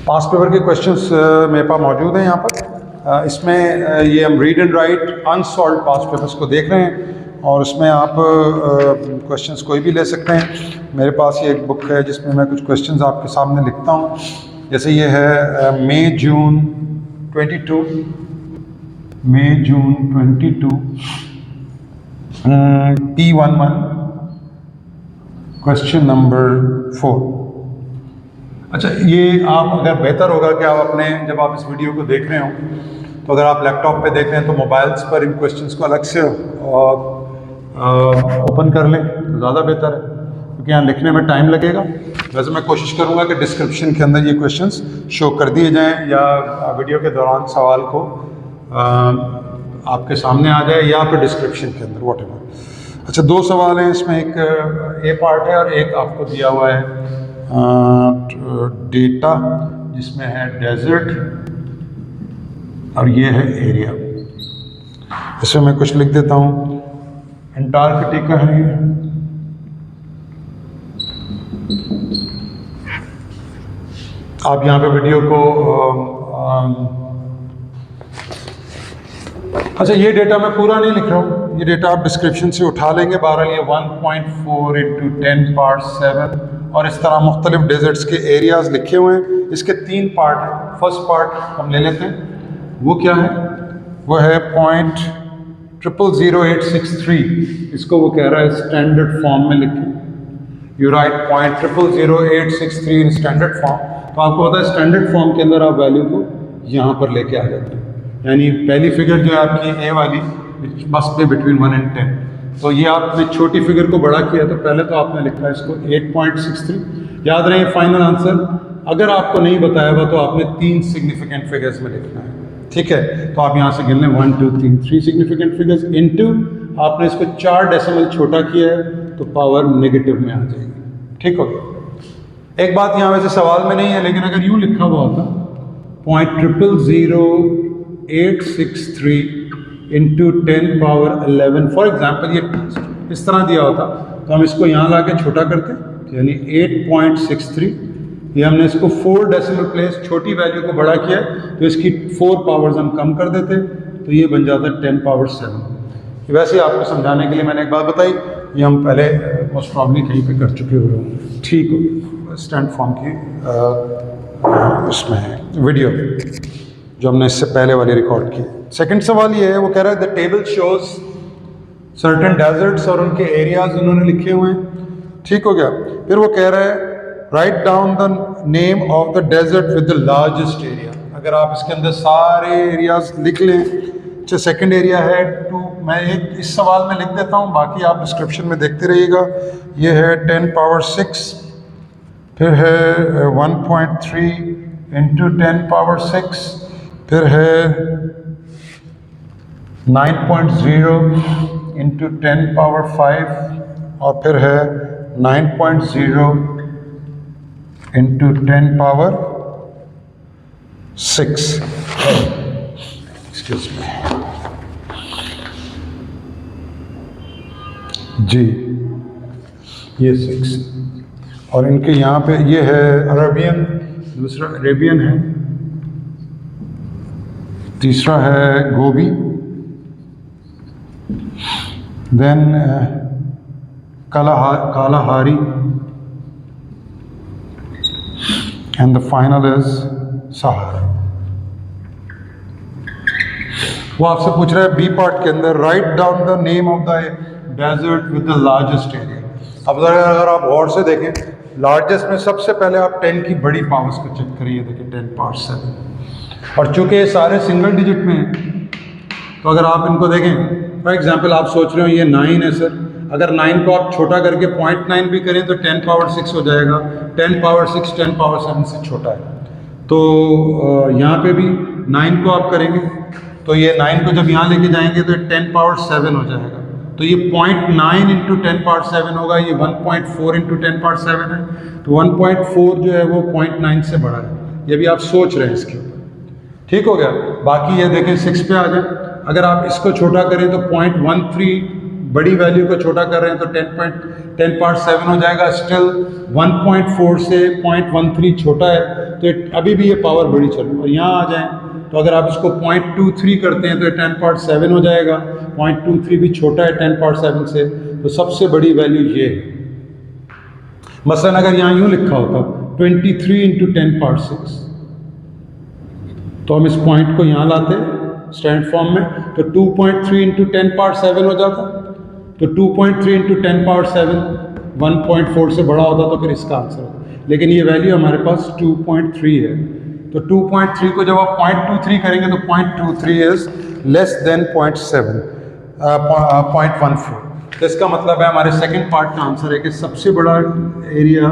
पास paper के questions मेरे पास मौजूद हैं यहाँ पर। इसमें ये हम read and write unsolved past papers को देख रहे हैं और उसमें आप क्वेश्चंस कोई भी ले सकते हैं। मेरे पास ये एक बुक है जिसमें मैं कुछ क्वेश्चंस आपके सामने लिखता हूँ। जैसे ये है मई जून 22 P11 क्वेश्चन नंबर 4। अच्छा, ये आप अगर बेहतर होगा कि आप अपने जब आप इस वीडियो को देख रहे हो तो अगर आप लैपटॉप पे देख रहे हैं तो मोबाइल्स पर इन क्वेश्चंस को अलग से ओपन कर लें तो ज़्यादा बेहतर है, क्योंकि यहाँ लिखने में टाइम लगेगा। वैसे मैं कोशिश करूँगा कि डिस्क्रिप्शन के अंदर ये क्वेश्चंस शो कर दिए जाएँ या वीडियो के दौरान सवाल को आपके सामने आ जाए या फिर डिस्क्रिप्शन के अंदर व्हाटएवर। अच्छा, दो सवाल हैं इसमें, एक ए पार्ट है और एक आपको दिया हुआ है डेटा जिसमें है डेजर्ट और ये है एरिया। इसमें मैं कुछ लिख देता हूँ। अंटार्कटिका है ये, आप यहाँ पे वीडियो को अच्छा, ये डेटा मैं पूरा नहीं लिख रहा हूँ, ये डेटा आप डिस्क्रिप्शन से उठा लेंगे। बहरहाल ये 1.4 × 10 पावर 7 और इस तरह मुख्तलिफ डेजर्ट्स के एरियाज लिखे हुए हैं। इसके 3 पार्ट हैं। फर्स्ट पार्ट हम ले लेते हैं, वो क्या है? वो है 0.000863। इसको वो कह रहा है स्टैंडर्ड फॉर्म में लिखें। You right 0.000863 in standard form. तो आपको पता है स्टैंडर्ड फॉर्म के अंदर आप वैल्यू को यहाँ पर लेके आ जाते हैं, यानी पहली फिगर जो है आपकी ए वाली मस्ट बी बिटवीन 1 and 10। तो ये आपने छोटी फिगर को बड़ा किया तो पहले तो आपने लिखा है इसको 8.63। याद रहे फाइनल आंसर अगर आपको नहीं बताया हुआ तो आपने 3 सिग्निफिकेंट फिगर्स में लिखना है, ठीक है? तो आप यहाँ से गिन लें 1 2 3 3 सिग्निफिकेंट फिगर्स इनटू आपने इसको 4 डेसिमल छोटा किया है तो पावर नेगेटिव में आ जाएगी, ठीक हो गया? एक बात यहाँ वैसे सवाल में नहीं है, लेकिन अगर यूँ लिखा हुआ होता 0.000863 × 10 पावर 11 फॉर एग्जाम्पल, ये इस तरह दिया होता तो हम इसको यहाँ ला के छोटा करते, यानी 8.63। ये हमने इसको 4 डेसिमल प्लेस छोटी वैल्यू को बड़ा किया तो इसकी 4 पावर्स हम कम कर देते तो ये बन जाता 10 पावर 7। वैसे ही आपको समझाने के लिए मैंने एक बात बताई, ये हम पहले मोस्ट प्रॉब्ली कहीं पे कर चुके हुए होंगे, ठीक हो? स्टैंड फॉर्म की उसमें है वीडियो जो हमने इससे पहले वाली रिकॉर्ड की। सेकंड सवाल ये है, वो कह रहा है the table shows certain deserts और उनके एरियाज उन्होंने लिखे हुए हैं, ठीक हो गया? फिर वो कह रहा है write down the name of the desert with the largest area. अगर आप इसके अंदर सारे एरियाज लिख लें। अच्छा, सेकंड एरिया है 2, मैं एक इस सवाल में लिख देता हूँ, बाकी आप डिस्क्रिप्शन में देखते रहिएगा। ये है 10 पावर 6, फिर है 1.3 × 10 पावर 6, फिर है 9.0 × 10 पावर 5 और फिर है 9.0 × 10 पावर 6। एक्सक्यूज मी जी, ये 6 और इनके यहाँ पे ये है अरेबियन, दूसरा अरेबियन है, तीसरा है Gobi, then Kalahari and the final is Sahara. वो आपसे पूछ रहा है बी पार्ट के अंदर right down the name of the desert with the largest area. अब अगर आप गौर से देखें, लार्जेस्ट में सबसे पहले आप 10 की बड़ी पावर्स को चेक करिए, देखिए 10 पावर 7। और चूंकि ये सारे सिंगल डिजिट में हैं तो अगर आप इनको देखें, फॉर एग्जांपल आप सोच रहे हो ये 9 है सर, अगर 9 को आप छोटा करके 0.9 भी करें तो 10 पावर 6 हो जाएगा। 10 पावर 6 10 पावर 7 से छोटा है। तो यहाँ पे भी 9 को आप करेंगे तो ये 9 को जब यहाँ लेके जाएंगे तो 10 पावर 7 हो जाएगा। तो ये 0.9 × 10 पावर 7 होगा, ये 1.4 × 10 पावर 7 है। तो 1.4 जो है वो 0.9 से बड़ा है। ये भी आप सोच रहे हैं इसके ऊपर, ठीक हो गया? बाकी ये देखें 6 पे आ जाए, अगर आप इसको छोटा करें तो 0.13 बड़ी वैल्यू को छोटा कर रहे हैं तो 10 पावर 7 हो जाएगा। स्टिल 1.4 से 0.13 छोटा है तो अभी भी ये पावर बड़ी चल रही है। और यहाँ आ जाएं तो अगर आप इसको 0.23 करते हैं तो 10.7 हो जाएगा। 0.23 भी छोटा है 10.7 से, तो सबसे बड़ी वैल्यू ये है। मसलन अगर यहाँ यूँ लिखा होता 23 × 10⁻⁶, तो हम इस पॉइंट को यहाँ लाते स्टैंडर्ड फॉर्म में, तो 2.3 × 10⁻⁷ हो जाता। तो 2.3 × 10⁻⁷ 1.4 से बड़ा होता तो फिर इसका आंसर होता, लेकिन ये वैल्यू हमारे पास 2.3 है। तो 2.3 को जब आप 0.23 करेंगे तो 0.23 इज लेस देन 0.7 0.14। तो इसका मतलब है हमारे सेकंड पार्ट का आंसर है कि सबसे बड़ा area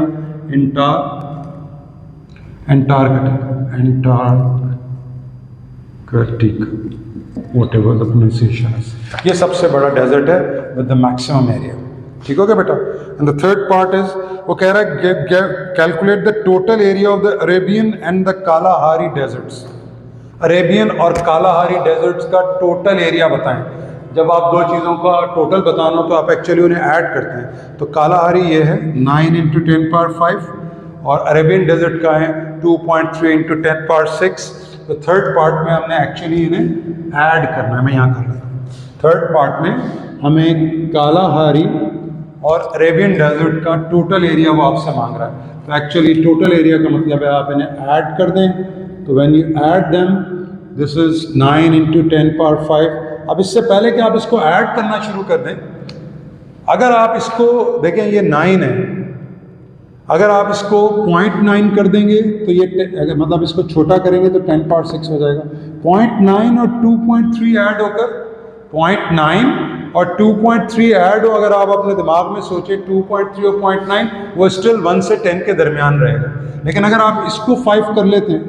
Antarctic whatever the pronunciation is, ये सबसे बड़ा डेजर्ट है विद द मैक्सिमम एरिया। ठीक हो गया बेटा। And the third part is, वो कह रहा है calculate the total area of the Arabian and the Kalahari deserts. Arabian और कालाहारी डेजर्ट्स का टोटल एरिया बताएं। जब आप दो चीज़ों का टोटल बताना हो तो आप एक्चुअली उन्हें ऐड करते हैं। तो कालाहारी ये है 9 × 10⁵, और अरेबियन डेजर्ट का है 2.3 × 10⁶। तो थर्ड पार्ट में हमने एक्चुअली इन्हें ऐड करना है। मैं यहाँ कर रहा हूँ थर्ड पार्ट में हमें कालाहारी और अरेबियन डेजर्ट का टोटल एरिया वो आपसे मांग रहा है। तो एक्चुअली टोटल एरिया का मतलब है आप इन्हें ऐड कर दें। तो when you add them, this is 9 × 10⁵। अब इससे पहले कि आप इसको ऐड करना शुरू कर दें, अगर आप इसको देखें ये 9 है, अगर आप इसको 0.9 कर देंगे तो ये मतलब इसको छोटा करेंगे तो 10⁻⁶ हो जाएगा। 0.9 और 2.3 ऐड होकर 0.9 और 2.3 ऐड हो, अगर आप अपने दिमाग में सोचें 2.3 और 0.9 वो स्टिल 1 से 10 के दरमियान रहेगा। लेकिन अगर आप इसको 5 कर लेते हैं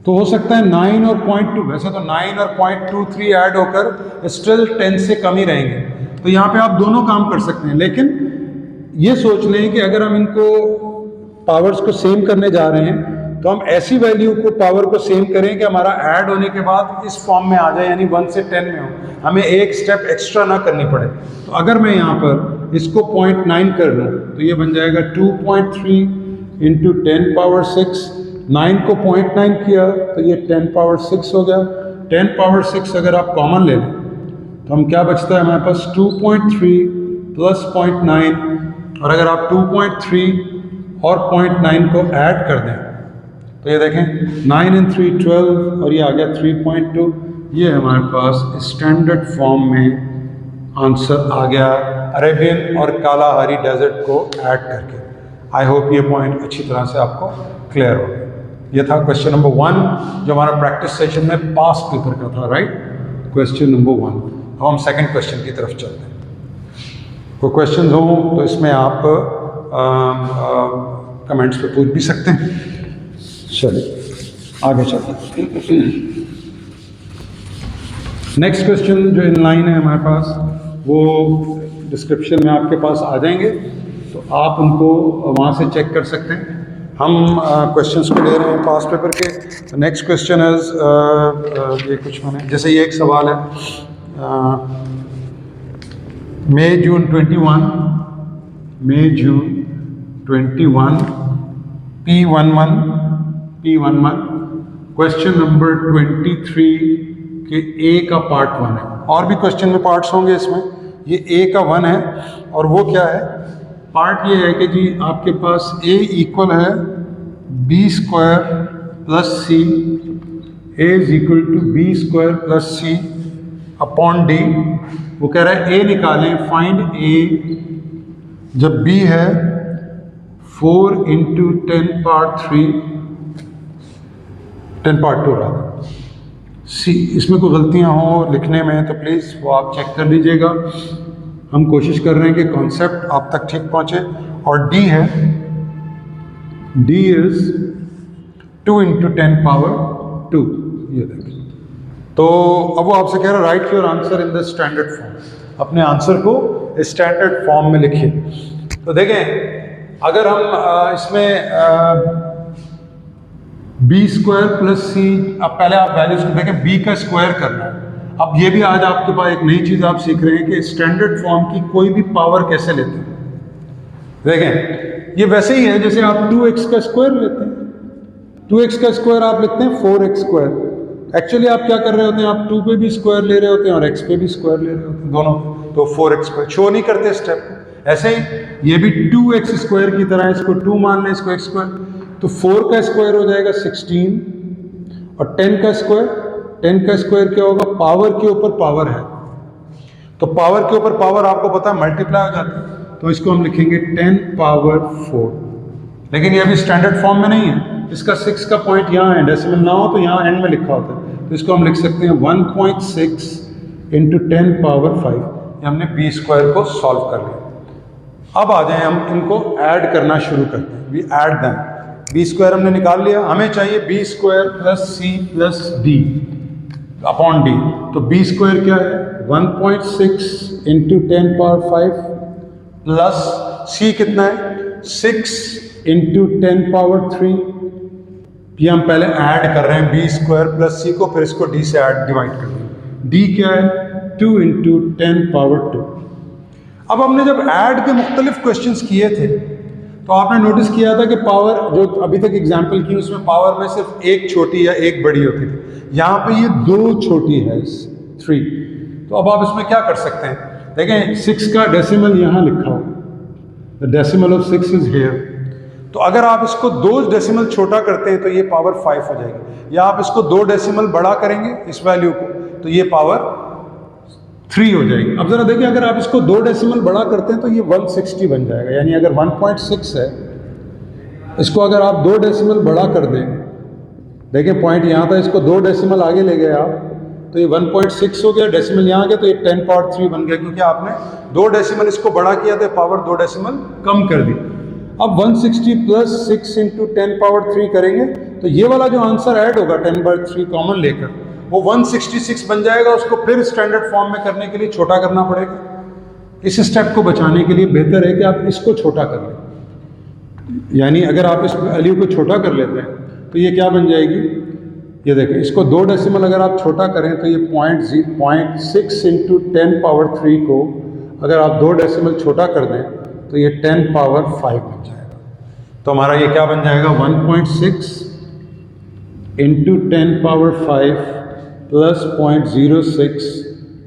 तो हो सकता है 9 और 0.2, वैसे तो 9 और 0.23 ऐड होकर स्टिल 10 से कम ही रहेंगे। तो यहाँ पे आप दोनों काम कर सकते हैं, लेकिन ये सोच लें कि अगर हम इनको पावर्स को सेम करने जा रहे हैं तो हम ऐसी वैल्यू को पावर को सेम करें कि हमारा ऐड होने के बाद इस फॉर्म में आ जाए, यानी 1 से 10 में हो, हमें एक स्टेप एक्स्ट्रा ना करनी पड़े। तो अगर मैं यहाँ पर इसको 0.9 कर लूँ तो ये बन जाएगा 2.3 × 10⁻⁶। 9 को 0.9 किया तो ये 10⁻⁶ हो गया। 10⁻⁶ अगर आप कॉमन ले लें तो हम क्या बचता है हमारे पास 2.3 + 0.9, और अगर आप 2.3 और 0.9 को ऐड कर दें तो ये देखें 9 × 3 12 और ये आ गया 3.2। ये हमारे पास स्टैंडर्ड फॉर्म में आंसर आ गया अरेबियन और कालाहारी डेजर्ट को ऐड करके। आई होप ये पॉइंट अच्छी तरह से आपको क्लियर हो गया। ये था क्वेश्चन नंबर 1 जो हमारा प्रैक्टिस सेशन में पास्ट पेपर का था, राइट। Question number 1। अब हम सेकंड क्वेश्चन की तरफ चलते हैं। कोई क्वेश्चन हो तो इसमें आप कमेंट्स पे पूछ भी सकते हैं। चलिए आगे चलते हैं। नेक्स्ट क्वेश्चन जो इन लाइन है हमारे पास, वो डिस्क्रिप्शन में आपके पास आ जाएंगे, तो आप उनको वहाँ से चेक कर सकते हैं। हम क्वेश्चंस को ले रहे हैं पास्ट पेपर के। नेक्स्ट क्वेश्चन इज ये कुछ मैंने जैसे ये एक सवाल है मई जून 21 P11 क्वेश्चन नंबर 23 के ए का पार्ट 1 है। और भी क्वेश्चन में पार्ट्स होंगे इसमें, ये ए का 1 है। और वो क्या है, पार्ट ये है कि जी आपके पास ए इक्वल है b² + c, a = b² + c upon d। वो कह रहा है ए निकालें, फाइंड ए जब b है 4 × 10⁻2 रहा। सी इसमें कोई गलतियां हो लिखने में तो प्लीज़ वो आप चेक कर लीजिएगा। हम कोशिश कर रहे हैं कि कॉन्सेप्ट आप तक ठीक पहुंचे। और डी है, डी इज 2 × 10⁻2। ये देखिए, तो अब वो आपसे कह रहा है right your answer in the standard form. अपने आंसर को स्टैंडर्ड फॉर्म में लिखिए। तो देखें, अगर हम इसमें b² + c, अब पहले आप वैल्यूज को देखें, b का स्क्वायर करना है। अब ये भी आज आपके पास एक नई चीज़ आप सीख रहे हैं कि स्टैंडर्ड फॉर्म की कोई भी पावर कैसे लेते हैं। देखें, ये वैसे ही है जैसे आप 2x का स्क्वायर लेते हैं। 2x का स्क्वायर आप लिखते हैं 4x स्क्वायर। एक्चुअली आप क्या कर रहे होते हैं, आप 2 पे भी स्क्वायर ले रहे होते हैं और x पे भी स्क्वायर ले रहे होते हैं, दोनों। तो 4x स्क्वायर शो नहीं करते स्टेप। ऐसे ही ये भी 2x स्क्वायर की तरह, इसको 2 मान लें, इसको x स्क्वायर। तो 4 का स्क्वायर हो जाएगा 16 और 10 का स्क्वायर क्या होगा, पावर के ऊपर पावर है, तो पावर के ऊपर पावर आपको पता है मल्टीप्लाई हो जाता है, तो इसको हम लिखेंगे 10 पावर 4। लेकिन ये अभी स्टैंडर्ड फॉर्म में नहीं है, इसका 6 का पॉइंट यहाँ है, डेसिमल ना हो तो यहाँ एंड में लिखा होता है, तो इसको हम लिख सकते हैं 1.6 इंटू 10 पावर 5। ये हमने बी स्क्वायर को सॉल्व कर लिया। अब आ जाए हम इनको ऐड करना शुरू करते हैं। We add them, B square हमने निकाल लिया, हमें चाहिए B square plus C plus D upon D. तो बी स्क्वायर क्या है, 1.6 इंटू 10 पावर 5 प्लस सी कितना है, 6 इंटू 10 पावर 3। ये हम पहले ऐड कर रहे हैं बी स्क्वायर प्लस सी को, फिर इसको डी से ऐड डिवाइड कर रहे हैं। डी क्या है, 2 इंटू 10 पावर 2। अब हमने जब ऐड के मुख्तलिफ क्वेश्चंस किए थे तो आपने नोटिस किया था कि पावर जो अभी तक एग्जाम्पल की उसमें पावर में सिर्फ एक छोटी या एक बड़ी होती थी, यहाँ पे ये 2 छोटी है, 3। तो अब आप इसमें क्या कर सकते हैं, देखें 6 का डेसिमल यहाँ लिखा हुआ, the decimal of 6 is here. तो अगर आप इसको 2 डेसिमल छोटा करते हैं तो ये पावर 5 हो जाएगी, या आप इसको 2 डेसिमल बड़ा करेंगे इस वैल्यू को तो ये पावर 3 हो जाएगी। अब जरा देखिए, अगर आप इसको 2 डेसिमल बड़ा करते हैं तो ये 160 बन जाएगा, यानी अगर 1.6 है, इसको अगर आप 2 डेसिमल बड़ा कर दें, देखिए पॉइंट यहाँ था, इसको 2 डेसिमल आगे ले गए आप, तो ये 1.6 हो गया, डेसिमल यहाँ गया तो ये 10 पावर 3 बन गया, क्योंकि आपने 2 डेसिमल इसको बड़ा किया तो पावर 2 डेसिमल कम कर दी। अब 160 प्लस 6 इंटू 10 पावर 3 करेंगे तो ये वाला जो आंसर ऐड होगा 10/3 कॉमन लेकर, वो 166 बन जाएगा। उसको फिर स्टैंडर्ड फॉर्म में करने के लिए छोटा करना पड़ेगा। इस स्टेप को बचाने के लिए बेहतर है कि आप इसको छोटा कर लें, यानी अगर आप इस वैल्यू को छोटा कर लेते हैं तो ये क्या बन जाएगी, ये देखें, इसको 2 डेसिमल अगर आप छोटा करें तो ये 0.6 इंटू 10 पावर 3 को अगर आप 2 डेसिमल छोटा कर दें तो ये 10 पावर 5 बन जाएगा। तो हमारा ये क्या बन जाएगा, 1.6 into 10 power 5 plus 0.06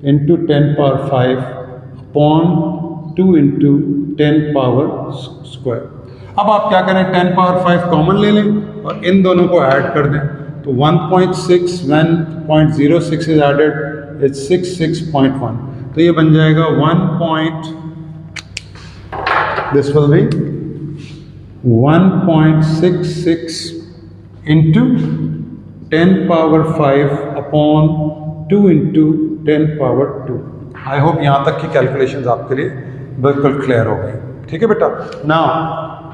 into 10 power 5 upon 2 into 10 power square. अब आप क्या करें, 10 पावर 5 कॉमन ले लें और इन दोनों को ऐड कर दें, तो 1.6 1.06 इज एडेड इज 66.1, तो ये बन जाएगा this will be 1.66 into 10 power 5 upon 2 into 10 power 2। I hope यहाँ तक की कैलकुलेशंस आपके लिए बिल्कुल क्लियर हो गई। ठीक है बेटा, ना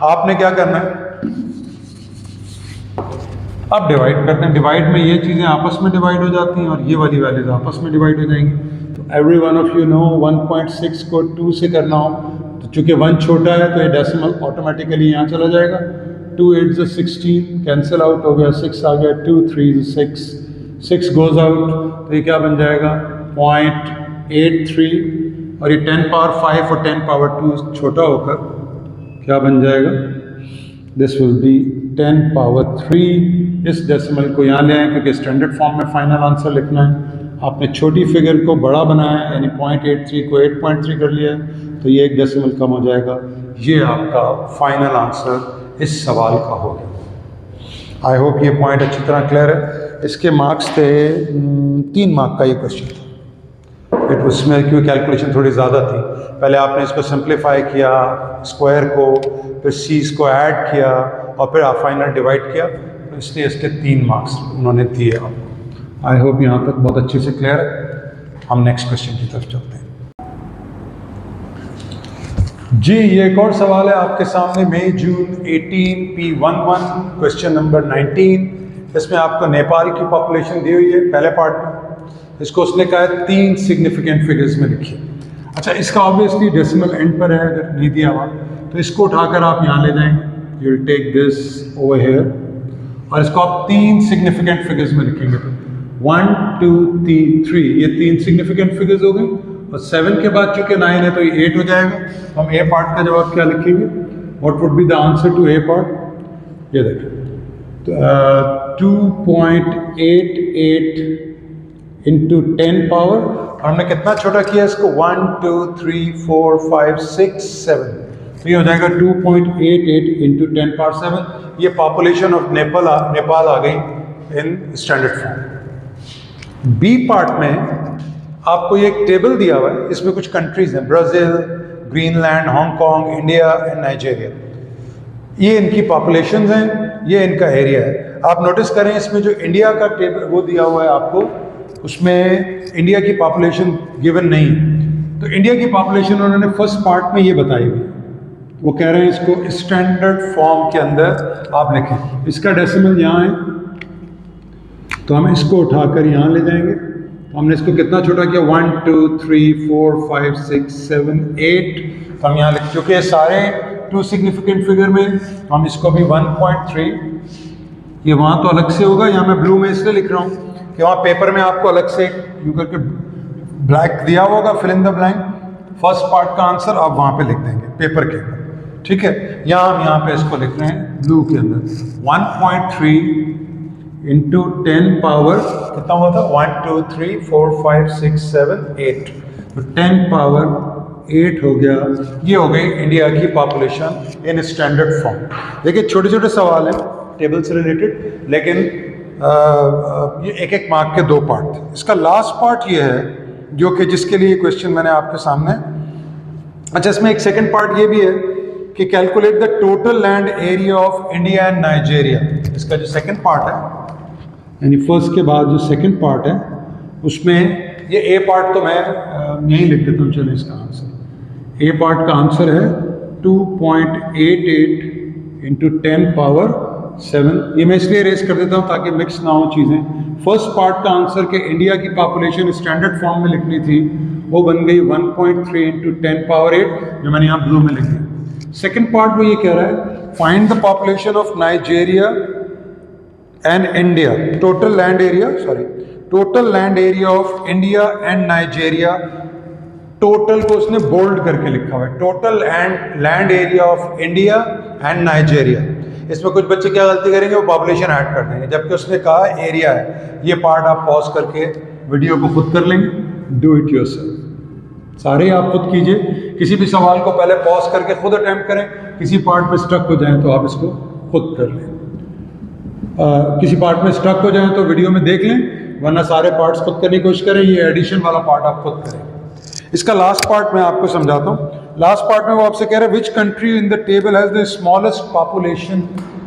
आपने क्या करना है, अब डिवाइड करते हैं। डिवाइड में ये चीज़ें आपस में डिवाइड हो जाती हैं और ये वाली वैल्यूज आपस में डिवाइड हो जाएंगी। तो every one of you know 1.6 को 2 से करना हो तो चूंकि 1 छोटा है तो ये डेसिमल ऑटोमेटिकली यहाँ चला जाएगा। 2 8 is 16, कैंसिल आउट हो गया, 6 आ गया, 2 3 is 6, 6 गोज आउट, तो ये क्या बन जाएगा 0.83, और ये 10 पावर 5 और 10 पावर 2 छोटा होकर क्या बन जाएगा, दिस विल बी 10 पावर 3। इस डेसिमल को यहाँ ले आए क्योंकि स्टैंडर्ड फॉर्म में फाइनल आंसर लिखना है। आपने छोटी फिगर को बड़ा बनाया है, यानी 0.83 को 8.3 कर लिया है, तो ये एक डेसिमल कम हो जाएगा। ये आपका फाइनल आंसर इस सवाल का हो गया। आई होप ये पॉइंट अच्छी तरह क्लियर है। इसके मार्क्स थे 3 मार्क का ये क्वेश्चन था। उसमें क्योंकि कैलकुलेशन थोड़ी ज़्यादा थी, पहले आपने इसको सिंप्लीफाई किया स्क्वायर को, फिर सीज को ऐड किया और फिर आप फाइनल डिवाइड किया, तो इसलिए इसके 3 मार्क्स उन्होंने दिए आपको। आई होप यहाँ तक बहुत अच्छे से क्लियर है। हम नेक्स्ट क्वेश्चन की तरफ चलते हैं। जी, ये एक और सवाल है आपके सामने, मई जून 18 P11 क्वेश्चन नंबर 19। इसमें आपको नेपाल की पॉपुलेशन दी हुई है पहले पार्ट में। इसको उसने कहा है 3 सिग्निफिकेंट फिगर्स में लिखिए। अच्छा, इसका ऑब्वियसली डेसिमल एंड पर है, अगर नहीं दिया हुआ तो इसको उठाकर आप यहाँ ले जाएंगे, you will take this over here और इसको आप 3 सिग्निफिकेंट फिगर्स में लिखेंगे। 1 2 3, ये 3 सिग्निफिकेंट फिगर्स हो गए, और 7 के बाद चूंकि 9 है तो ये 8 हो जाएगा। हम ए पार्ट का जवाब क्या लिखेंगे, what would be the answer to A part, ये देखिए 2.88 इंटू 10 पावर, हमने कितना छोटा किया इसको, 1 2 3 4 5 6 7, तो ये हो जाएगा 2.88 इंटू 10 पावर 7। ये पॉपुलेशन ऑफ नेपाल आ गई in standard form. B part में आपको ये एक टेबल दिया हुआ है, इसमें कुछ कंट्रीज हैं, Brazil, Greenland, Hong Kong, India and Nigeria. ये इनकी पॉपुलेशंस हैं, ये इनका एरिया है। आप नोटिस करें इसमें जो इंडिया का टेबल वो दिया हुआ है आपको, उसमें इंडिया की पॉपुलेशन गिवन नहीं है। तो इंडिया की पॉपुलेशन उन्होंने फर्स्ट पार्ट में ये बताई हुई है। वो कह रहे हैं इसको स्टैंडर्ड फॉर्म के अंदर आप लिखें। इसका डेसिमल यहाँ है, तो हम इसको उठाकर यहाँ ले जाएंगे। तो हमने इसको कितना छोटा किया, 1 2 3 4 5 6 7 8, तो हम यहाँ लिख चुके हैं सारे 2 सिग्निफिकेंट फिगर में। तो हम इसको भी 1.3, ये वहाँ तो अलग से होगा, यहाँ मैं ब्लू में इसलिए लिख रहा हूँ कि वहाँ पेपर में आपको अलग से यूँ करके ब्लैक दिया होगा, fill in the blank. First part का आंसर आप वहाँ पे लिख देंगे पेपर के अंदर, ठीक है। यहाँ हम यहाँ पे इसको लिख रहे हैं ब्लू के अंदर, 1.3 इंटू 10 पावर कितना हुआ था, 1 2 3 4 5 6 7 8, तो 10 पावर 8 हो गया। ये हो गई इंडिया की पॉपुलेशन इन स्टैंडर्ड फॉर्म। देखिए छोटे छोटे सवाल हैं टेबल से रिलेटेड, लेकिन ये एक एक मार्क के 2 पार्ट थे। इसका लास्ट पार्ट ये है जो कि जिसके लिए क्वेश्चन मैंने आपके सामने, अच्छा इसमें एक सेकंड पार्ट ये भी है कि calculate the total land area of India and Nigeria. इसका जो सेकंड पार्ट है, यानी फर्स्ट के बाद जो सेकंड पार्ट है, उसमें ये ए पार्ट तो मैं यहीं लिख देता हूँ, चलो इसका आंसर, ए पार्ट का आंसर है 2.88 इंटू 10 पावर 7। ये मैं इसलिए रेस कर देता हूँ ताकि मिक्स ना हो चीज़ें। फर्स्ट पार्ट का आंसर के इंडिया की पॉपुलेशन स्टैंडर्ड फॉर्म में लिखनी थी, वो बन गई 1.3 इंटू 10 पावर 8, जो मैंने यहाँ ब्लू में लिख दिया। सेकेंड पार्ट वो ये कह रहा है, find the population of Nigeria and India, total land area of India and Nigeria. Total को उसने बोल्ड करके लिखा हुआ है, total and land area of India and Nigeria. इसमें कुछ बच्चे क्या गलती करेंगे, वो पॉपुलेशन ऐड कर देंगे, जबकि उसने कहा एरिया है। ये पार्ट आप पॉज करके वीडियो को खुद कर लेंगे, डू इट योरसेल्फ, सारे आप खुद कीजिए। किसी भी सवाल को पहले पॉज करके खुद अटेम्प्ट करें, किसी पार्ट पे स्टक हो जाए तो आप इसको खुद कर लें। किसी पार्ट में स्टक हो जाए तो वीडियो में देख लें, वरना सारे पार्ट्स खुद करने की कोशिश करें। ये एडिशन वाला पार्ट आप खुद करें। इसका लास्ट पार्ट मैं आपको समझाता हूँ। लास्ट पार्ट में वो आपसे कह रहे हैं which country in the table has the smallest population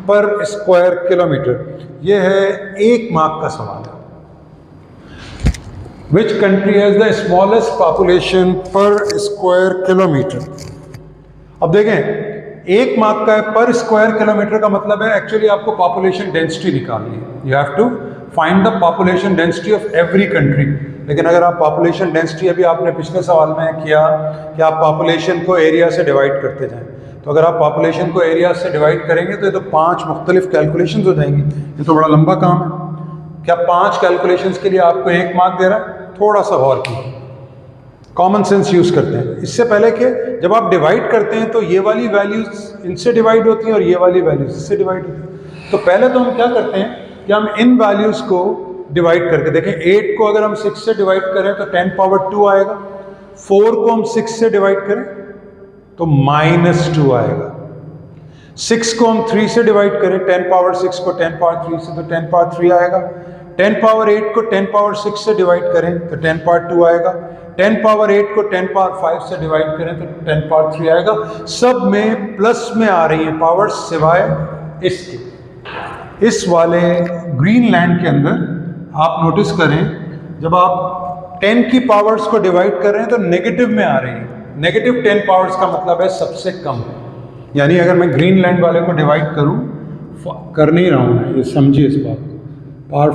पर स्क्वायर किलोमीटर। ये है 1 मार्क का सवाल है। Which country has the smallest population पर स्क्वायर किलोमीटर। अब देखें 1 मार्क का है, पर स्क्वायर किलोमीटर का मतलब है एक्चुअली आपको पॉपुलेशन डेंसिटी निकालनी है। You have to find the population density of every country. लेकिन अगर आप पॉपुलेशन डेंसिटी, अभी आपने पिछले सवाल में किया कि आप पॉपुलेशन को एरिया से डिवाइड करते जाएं, तो अगर आप पॉपुलेशन को एरिया से डिवाइड करेंगे तो ये तो 5 मुख्तलिफ कैलकुलेशंस हो जाएंगी। ये तो बड़ा लंबा काम है। क्या 5 कैलकुलेशंस के लिए आपको 1 मार्क दे रहा है? थोड़ा सा गौर कीजिए, कॉमन सेंस यूज़ करते हैं। इससे पहले कि जब आप डिवाइड करते हैं तो ये वाली वैल्यूज इनसे डिवाइड होती हैं और ये वाली वैल्यूज इससे डिवाइड होती हैं। तो पहले तो हम क्या करते हैं कि हम इन वैल्यूज़ को डिवाइड करके देखें। 8 को अगर हम 6 से डिवाइड करें तो 10 पावर 2 आएगा। 4 को हम 6 से डिवाइड करें तो -2 आएगा। 6 को हम 3 से डिवाइड करें, 10 पावर 6 को 10 पावर 3 से, तो 10 पावर 3 आएगा। 10 पावर 8 को 10 पावर 6 से डिवाइड करें तो 10 पावर 2 आएगा। 10 पावर 8 को 10 पावर 5 से डिवाइड करें तो 10 पावर 3 आएगा। सब में प्लस में आ रही हैं पावर, सिवाय इसके। इस वाले ग्रीनलैंड के अंदर आप नोटिस करें, जब आप 10 की पावर्स को डिवाइड कर रहे हैं तो नेगेटिव में आ रही है। नेगेटिव 10 पावर्स का मतलब है सबसे कम। यानी अगर मैं ग्रीनलैंड वाले को डिवाइड करूं, कर नहीं रहा हूं मैं, ये समझिए इस बात को, पावर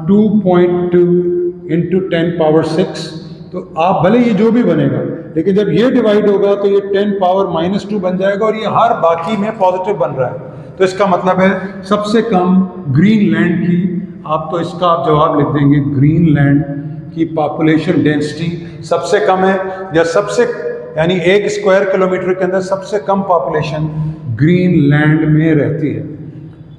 4/2.2 इंटू 10 पावर 6, तो आप भले ये जो भी बनेगा, लेकिन जब ये डिवाइड होगा तो ये 10 पावर -2 बन जाएगा और ये हर बाकी में पॉजिटिव बन रहा है। तो इसका मतलब है सबसे कम ग्रीनलैंड की, आप तो इसका आप जवाब लिख देंगे, ग्रीनलैंड की पॉपुलेशन डेंसिटी सबसे कम है, या सबसे, यानी 1 स्क्वायर किलोमीटर के अंदर सबसे कम पॉपुलेशन ग्रीनलैंड में रहती है।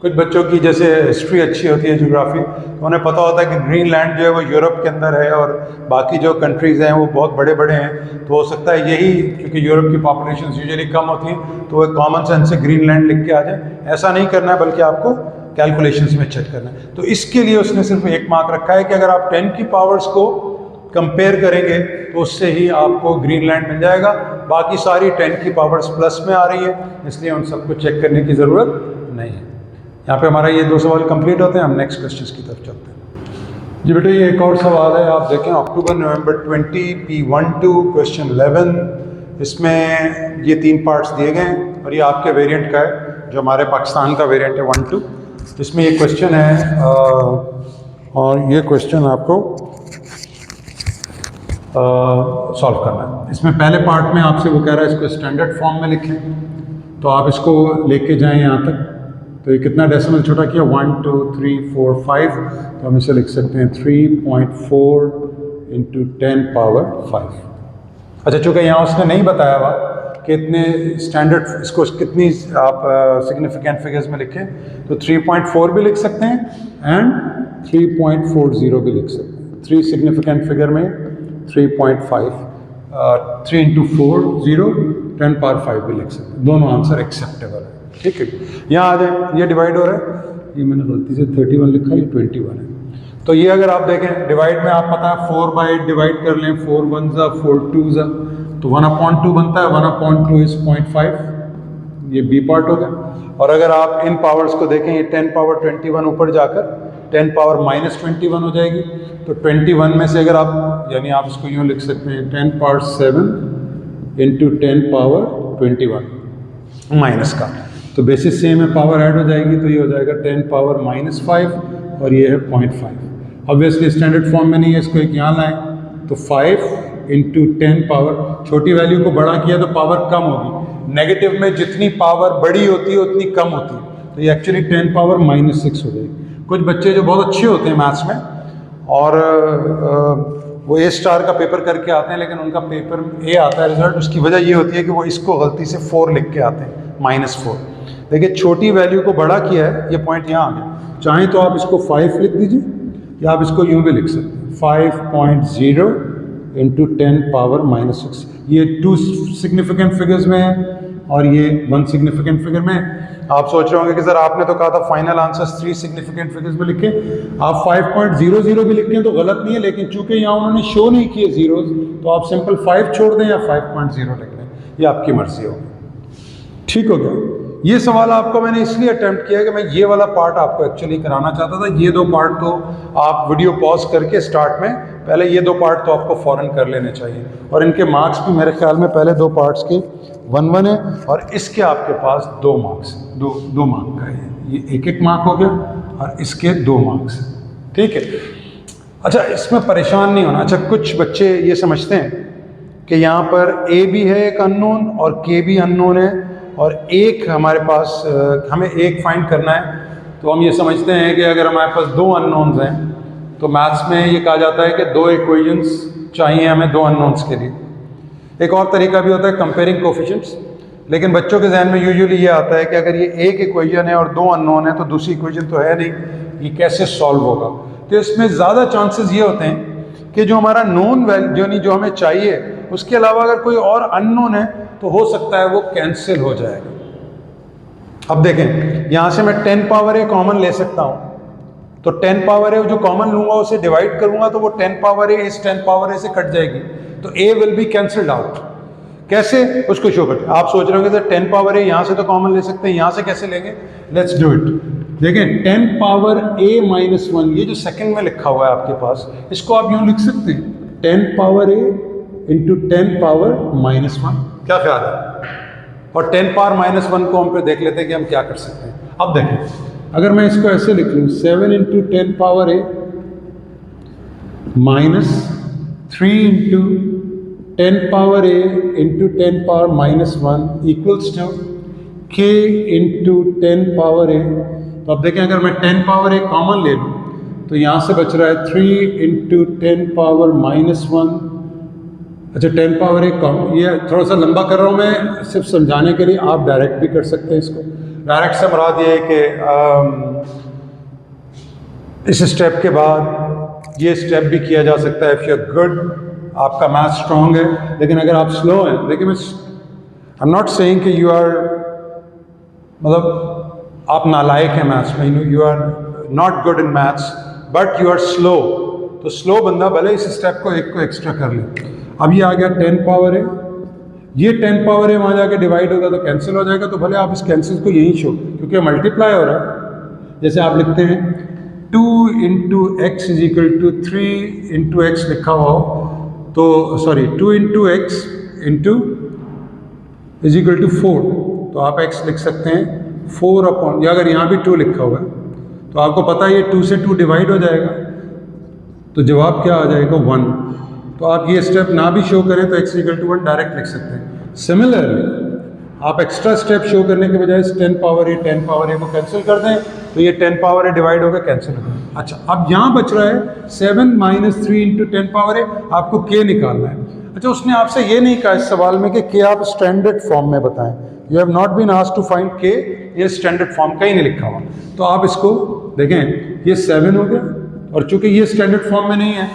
कुछ बच्चों की जैसे हिस्ट्री अच्छी होती है, ज्योग्राफी, तो उन्हें पता होता है कि ग्रीनलैंड जो है वो यूरोप के अंदर है और बाकी जो कंट्रीज़ हैं वो बहुत बड़े बड़े हैं। तो हो सकता है यही, क्योंकि यूरोप की पॉपुलेशन यूजुअली कम होती हैं, तो एक कॉमन सेंस से ग्रीनलैंड लिख के आ जाए। ऐसा नहीं करना है, बल्कि आपको कैलकुलेशंस में चेक करना है। तो इसके लिए उसने सिर्फ एक मार्क रखा है कि अगर आप 10 की पावर्स को कंपेयर करेंगे तो उससे ही आपको ग्रीनलैंड मिल जाएगा। बाकी सारी 10 की पावर्स प्लस में आ रही है, इसलिए उन सबको चेक करने की ज़रूरत नहीं है। यहाँ पे हमारा ये 2 सवाल कंप्लीट होते हैं। हम नेक्स्ट क्वेश्चन की तरफ चलते हैं। जी बेटे, ये एक और सवाल है, आप देखें अक्टूबर नवंबर 20 P12 क्वेश्चन 11। इसमें ये 3 पार्ट्स दिए गए हैं और ये आपके वेरिएंट का है, जो हमारे पाकिस्तान का वेरिएंट है 1-2। इसमें ये क्वेश्चन है और ये क्वेश्चन आपको सॉल्व करना है। इसमें पहले पार्ट में आपसे वो कह रहा है इसको स्टैंडर्ड फॉर्म में लिखें, तो आप इसको लेके जाएं यहाँ तक। तो ये कितना डेसिमल छोटा किया, 1 2 3 4 5, तो हम इसे लिख सकते हैं 3.4 × 10 पावर 5। अच्छा, चूँकि यहाँ उसने नहीं बताया हुआ कि इतने स्टैंडर्ड, इसको कितनी आप सिग्निफिकेंट फिगर्स में लिखें, तो 3.4 भी लिख सकते हैं एंड 3.40 भी लिख सकते हैं। 3 सिग्निफिकेंट फिगर में 3.5, 3 × 4 0, 10 पावर 5 भी लिख सकते हैं। दोनों आंसर एक्सेप्टेबल है, ठीक है। यहाँ आ जाए, ये डिवाइड हो रहा है, ये मैंने गलती से 31 लिखा, ये 21 है। तो ये अगर आप देखें डिवाइड में, आप पता है 4/8 डिवाइड कर लें, 4 1s 4 2s, तो 1/2 बनता है, 1/2 इज 0.5, ये बी पार्ट हो गया। और अगर आप इन पावर्स को देखें, ये 10 पावर 21 ऊपर जाकर 10 पावर -21 हो जाएगी। तो 21 में से अगर आप, यानी आप इसको यूँ लिख सकते हैं 10 पावर 7 × 10 पावर 21 माइनस का, तो बेसिस सेम है, पावर ऐड हो जाएगी, तो ये हो जाएगा 10 पावर -5 और ये है 0.5। ऑब्वियसली स्टैंडर्ड फॉर्म में नहीं है, इसको एक यहाँ लाएं, तो 5 × 10 पावर, छोटी वैल्यू को बड़ा किया तो पावर कम होगी। नेगेटिव में जितनी पावर बड़ी होती है उतनी कम होती है, तो ये एक्चुअली 10 पावर -6 हो जाएगी। कुछ बच्चे जो बहुत अच्छे होते हैं मैथ्स में और वो A* का पेपर करके आते हैं, लेकिन उनका पेपर A आता है रिजल्ट, उसकी वजह ये होती है कि वो इसको गलती से 4 लिख के आते हैं, -4। देखिए छोटी वैल्यू को बड़ा किया है, ये पॉइंट यहाँ आ गया। चाहें तो आप इसको 5 लिख दीजिए, या आप इसको यूँ भी लिख सकते हैं 5.0 × 10 पावर -6। ये 2 सिग्निफिकेंट फिगर्स में है और ये 1 सिग्निफिकेंट फिगर में है। आप सोच रहे होंगे कि सर आपने तो कहा था फाइनल आंसर 3 सिग्निफिकेंट फिगर्स में लिखे, आप 5.00 भी लिखें तो गलत नहीं है, लेकिन चूंकि यहाँ उन्होंने शो नहीं किए जीरोज, तो आप सिंपल 5 छोड़ दें या 5.0 लिख लें, ये आपकी मर्जी होगी। ठीक हो गया। ये सवाल आपको मैंने इसलिए अटेम्प्ट किया कि मैं ये वाला पार्ट आपको एक्चुअली कराना चाहता था। ये 2 पार्ट तो आप वीडियो पॉज करके स्टार्ट में पहले ये 2 पार्ट तो आपको फ़ौरन कर लेने चाहिए, और इनके मार्क्स भी मेरे ख्याल में पहले 2 पार्ट्स के 1-1 है, और इसके आपके पास 2 मार्क्स, 2 मार्क का है, ये 1-1 मार्क हो गया और इसके 2 मार्क्स, ठीक है। अच्छा, इसमें परेशान नहीं होना। अच्छा, कुछ बच्चे ये समझते हैं कि यहाँ पर A भी है एक अननोन और K भी अननोन है, और एक हमारे पास हमें एक फाइंड करना है, तो हम ये समझते हैं कि अगर हमारे पास 2 अननोन्स हैं, तो मैथ्स में ये कहा जाता है कि 2 इक्वेशंस चाहिए हमें 2 अननोन्स के लिए। एक और तरीका भी होता है कंपेयरिंग कोफिशिएंट्स, लेकिन बच्चों के जहन में यूजुअली ये आता है कि अगर ये एक इक्वेशन है और 2 अननोन है तो दूसरी इक्वेशन तो है नहीं, ये कैसे सॉल्व होगा। तो इसमें ज़्यादा चांसेस ये होते हैं कि जो हमारा नोन वैल्यू जो हमें चाहिए उसके अलावा अगर कोई और अननोन है तो हो सकता है वो कैंसिल हो जाएगा। अब देखें, यहाँ से मैं 10 पावर A कॉमन ले सकता हूँ, तो 10 पावर A जो कॉमन लूंगा उसे डिवाइड करूंगा तो वो 10 पावर A इस 10 पावर A से कट जाएगी, तो A will be cancelled out. कैसे, उसको शो करते। आप सोच रहे होंगे सर 10 पावर A यहाँ से तो कॉमन ले सकते हैं, यहाँ से कैसे लेंगे? Let's do it. देखें 10 पावर A -1, ये जो सेकंड में लिखा हुआ है आपके पास, इसको आप यूँ लिख सकते हैं 10 पावर A × 10 पावर -1। क्या ख्याल है? और 10 पावर -1 को हम पे देख लेते हैं कि हम क्या कर सकते हैं। अब देखें, अगर मैं इसको ऐसे लिख लूँ 7 × 10 power A -3 × 10 power A × 10 power -1 equals to K × 10 power A। तो अब देखें, अगर मैं 10 पावर A कॉमन ले लूँ तो यहाँ से बच रहा है 3 × 10 पावर -1। अच्छा, 10 पावर A कॉमन, ये थोड़ा सा लंबा कर रहा हूँ मैं सिर्फ समझाने के लिए, आप डायरेक्ट भी कर सकते हैं इसको। डायरेक्ट से मुराद ये है कि इस स्टेप के बाद ये स्टेप भी किया जा सकता है इफ़ यू आर गुड, आपका मैथ स्ट्रॉन्ग है। लेकिन अगर आप स्लो हैं, देखिए मैं आई एम नॉट सेइंग कि यू आर मतलब आप नालायक हैं मैथ्स में, you are not good in maths but you are slow. तो स्लो बंदा भले इस स्टेप को एक को एक्स्ट्रा कर ले। अब ये आ गया 10 पावर है, ये 10 पावर है, वहाँ जाके डिवाइड होगा तो कैंसिल हो जाएगा, तो भले आप इस कैंसिल को यहीं शो, क्योंकि मल्टीप्लाई हो रहा है। जैसे आप लिखते हैं 2 into x is equal to 3 into x लिखा हुआ हो, तो sorry 2 into x into is equal to 4, तो आप x लिख सकते हैं 4 अपॉन, या अगर यहाँ भी 2 लिखा हुआ है तो आपको पता है ये 2 से 2 डिवाइड हो जाएगा, तो जवाब क्या आ जाएगा 1। तो आप ये स्टेप ना भी शो करें तो x इक्वल टू 1 डायरेक्ट लिख सकते हैं। सिमिलरली आप एक्स्ट्रा स्टेप शो करने के बजाय 10 पावर ए को कैंसिल कर दें, तो ये 10 पावर ए डिवाइड होकर कैंसिल हो गया। अच्छा, अब यहाँ बच रहा है 7 माइनस 3 इंटू 10 पावर ए, आपको k निकालना है। अच्छा, उसने आपसे ये नहीं कहा इस सवाल में कि k आप स्टैंडर्ड फॉर्म में बताएं। You have not been asked to find k, ये स्टैंडर्ड फॉर्म कहीं नहीं लिखा हुआ। तो आप इसको देखें, ये 7 हो गया, और चूंकि ये स्टैंडर्ड फॉर्म में नहीं है,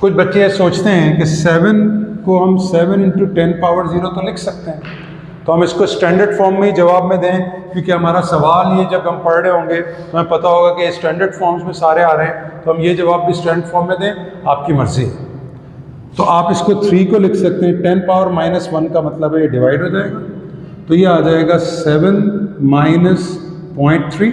कुछ बच्चे ये सोचते हैं कि 7 को हम 7 इंटू 10 पावर 0 तो लिख सकते हैं, तो हम इसको स्टैंडर्ड फॉर्म में ही जवाब में दें, क्योंकि हमारा सवाल ये जब हम पढ़ रहे होंगे तो हमें पता होगा कि स्टैंडर्ड फॉर्म्स में सारे आ रहे हैं, तो हम ये जवाब भी स्टैंडर्ड फॉर्म में दें, आपकी मर्जी है। तो आप इसको 3 को लिख सकते हैं, 10 पावर माइनस 1 का मतलब है ये डिवाइड हो जाएगा, तो ये आ जाएगा 7 माइनस 0.3।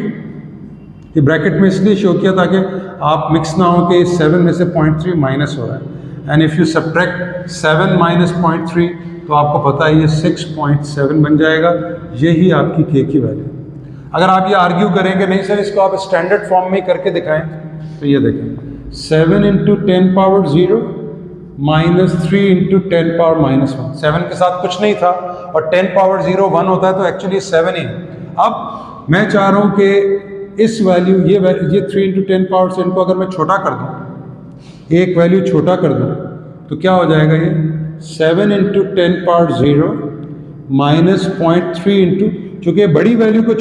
ये ब्रैकेट में इसलिए शो किया ताकि आप मिक्स ना हो कि 7 में से 0.3 माइनस हो रहा है, and if you subtract 7 minus 0.3 तो आपको पता है ये 6.7 बन जाएगा। यही आपकी k की वैल्यू। अगर आप ये आर्ग्यू करें कि नहीं सर इसको आप स्टैंडर्ड फॉर्म में ही करके दिखाएं, तो ये देखें 7 into 10 power 0 minus 3 into 10 power minus 1, 7 के साथ कुछ नहीं था, और 10 पावर 0 1 होता है, तो एक्चुअली 7 ही है। अब मैं चाह रहा हूँ कि इस वैल्यू ये 3 इंटू 10 पावर से इनको अगर मैं छोटा कर दूँ, एक वैल्यू छोटा कर दूँ, तो क्या हो जाएगा ये 7 इंटू 10 पावर 0 माइनस 0.3 इंटू, चूँकि बड़ी वैल्यू को